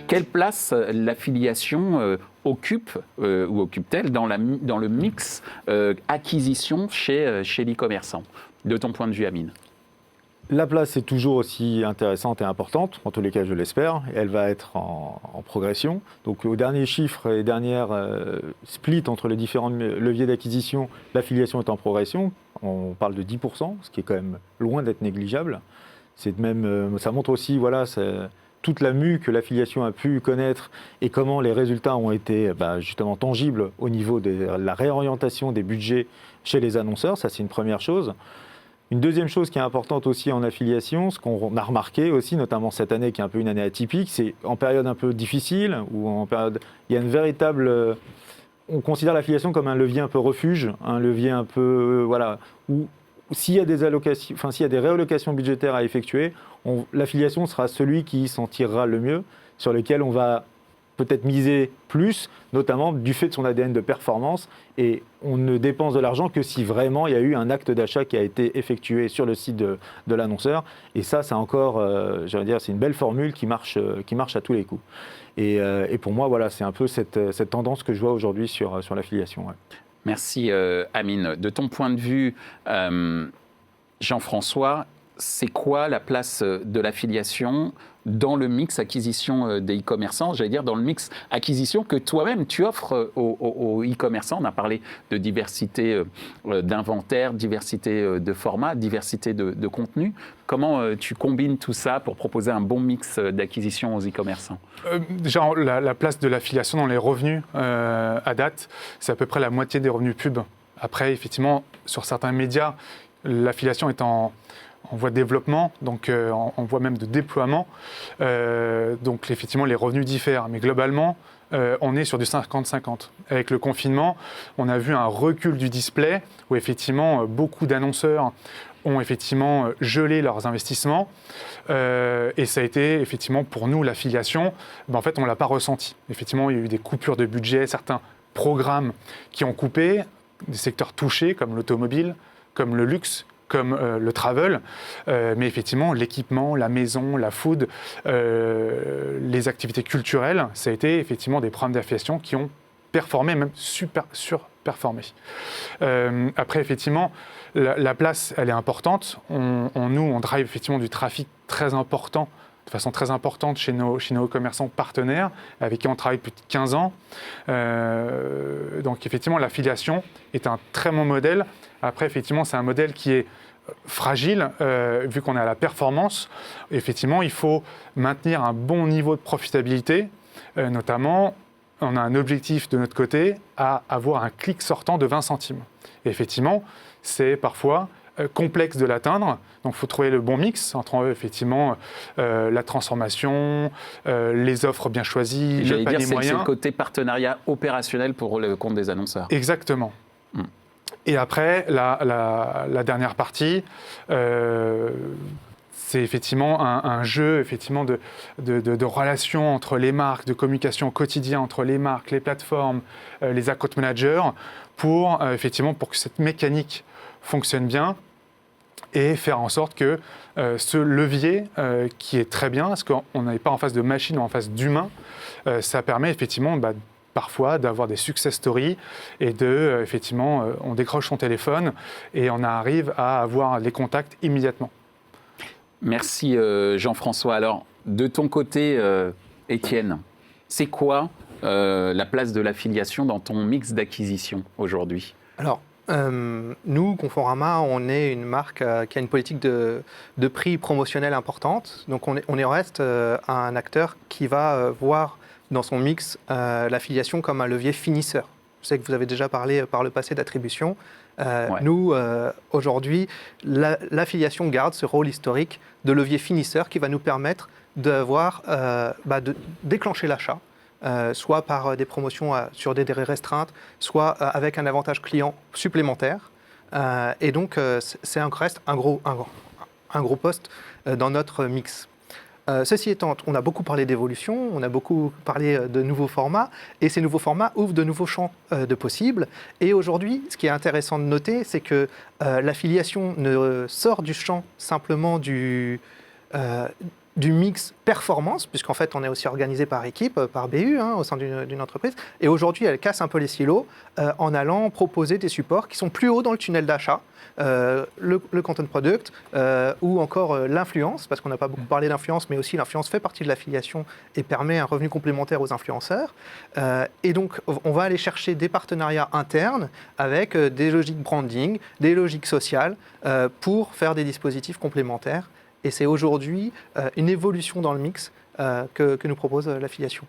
Quelle place l'affiliation occupe ou occupe-t-elle dans le mix acquisition chez l'e-commerçant, de ton point de vue, Amine? La place est toujours aussi intéressante et importante, en tous les cas je l'espère, et elle va être en progression. Donc aux derniers chiffres et dernières splits entre les différents leviers d'acquisition, l'affiliation est en progression. On parle de 10%, ce qui est quand même loin d'être négligeable. Ça montre aussi toute la mue que l'affiliation a pu connaître et comment les résultats ont été justement tangibles au niveau de la réorientation des budgets chez les annonceurs. Ça, c'est une première chose. Une deuxième chose qui est importante aussi en affiliation, ce qu'on a remarqué aussi, notamment cette année qui est un peu une année atypique, c'est en période un peu difficile, ou en période, il y a une véritable... on considère l'affiliation comme un levier un peu refuge, un levier un peu... où s'il y a des allocations, s'il y a des réallocations budgétaires à effectuer, l'affiliation sera celui qui s'en tirera le mieux, sur lequel on va peut-être miser plus, notamment du fait de son ADN de performance, et on ne dépense de l'argent que si vraiment il y a eu un acte d'achat qui a été effectué sur le site de l'annonceur, et ça, c'est encore, c'est une belle formule qui marche à tous les coups. Et pour moi, c'est un peu cette tendance que je vois aujourd'hui sur l'affiliation. Ouais. Merci Amine. De ton point de vue, Jean-François, c'est quoi la place de l'affiliation dans le mix acquisition des e-commerçants, j'allais dire dans le mix acquisition que toi-même tu offres aux e-commerçants? On a parlé de diversité d'inventaire, diversité de formats, diversité de contenu. Comment tu combines tout ça pour proposer un bon mix d'acquisition aux e-commerçants? Déjà, la place de l'affiliation dans les revenus à date, c'est à peu près la moitié des revenus pub. Après, effectivement, sur certains médias, l'affiliation est en voie de développement, donc en voie même de déploiement. Donc effectivement, les revenus diffèrent. Mais globalement, on est sur du 50-50. Avec le confinement, on a vu un recul du display où effectivement, beaucoup d'annonceurs ont effectivement gelé leurs investissements. Et ça a été effectivement pour nous, l'affiliation, en fait, on ne l'a pas ressenti. Effectivement, il y a eu des coupures de budget, certains programmes qui ont coupé, des secteurs touchés comme l'automobile, comme le luxe, comme le travel, mais effectivement l'équipement, la maison, la food, les activités culturelles, ça a été effectivement des programmes d'affiliation qui ont performé, même surperformé. Après effectivement, la place elle est importante. On drive effectivement du trafic très important, de façon très importante chez nos commerçants partenaires, avec qui on travaille depuis 15 ans. Donc effectivement, l'affiliation est un très bon modèle. Après, effectivement, c'est un modèle qui est fragile, vu qu'on est à la performance. Effectivement, il faut maintenir un bon niveau de profitabilité. Notamment, on a un objectif de notre côté à avoir un clic sortant de 20 centimes. Et effectivement, c'est parfois complexe de l'atteindre. Donc, il faut trouver le bon mix entre effectivement la transformation, les offres bien choisies, le panier moyen. C'est le côté partenariat opérationnel pour le compte des annonceurs. Exactement. Et après, la dernière partie, c'est effectivement un jeu effectivement de relations entre les marques, de communication au quotidien entre les marques, les plateformes, les account managers, pour que cette mécanique fonctionne bien et faire en sorte que ce levier, qui est très bien, parce qu'on n'est pas en face de machine, mais en face d'humain, ça permet effectivement parfois d'avoir des success stories et effectivement, on décroche son téléphone et on arrive à avoir les contacts immédiatement. Merci Jean-François. Alors, de ton côté, Étienne, c'est quoi la place de l'affiliation dans ton mix d'acquisition aujourd'hui? Alors, nous, Conforama, on est une marque qui a une politique de prix promotionnel importante. Donc, on reste un acteur qui va voir dans son mix l'affiliation comme un levier finisseur. Je sais que vous avez déjà parlé par le passé d'attribution. Ouais. Nous, aujourd'hui, l'affiliation garde ce rôle historique de levier finisseur qui va nous permettre de déclencher l'achat, soit par des promotions sur des délais restreintes, soit avec un avantage client supplémentaire. Et donc, reste un gros poste dans notre mix. Ceci étant, on a beaucoup parlé d'évolution, on a beaucoup parlé de nouveaux formats, et ces nouveaux formats ouvrent de nouveaux champs de possibles. Et aujourd'hui, ce qui est intéressant de noter, c'est que l'affiliation ne sort du champ simplement du du mix performance, puisqu'en fait, on est aussi organisé par équipe, par BU, au sein d'une entreprise. Et aujourd'hui, elle casse un peu les silos en allant proposer des supports qui sont plus hauts dans le tunnel d'achat, le content product ou encore l'influence, parce qu'on n'a pas beaucoup parlé d'influence, mais aussi l'influence fait partie de l'affiliation et permet un revenu complémentaire aux influenceurs. Et donc, on va aller chercher des partenariats internes avec des logiques branding, des logiques sociales pour faire des dispositifs complémentaires. Et c'est aujourd'hui une évolution dans le mix que nous propose l'affiliation.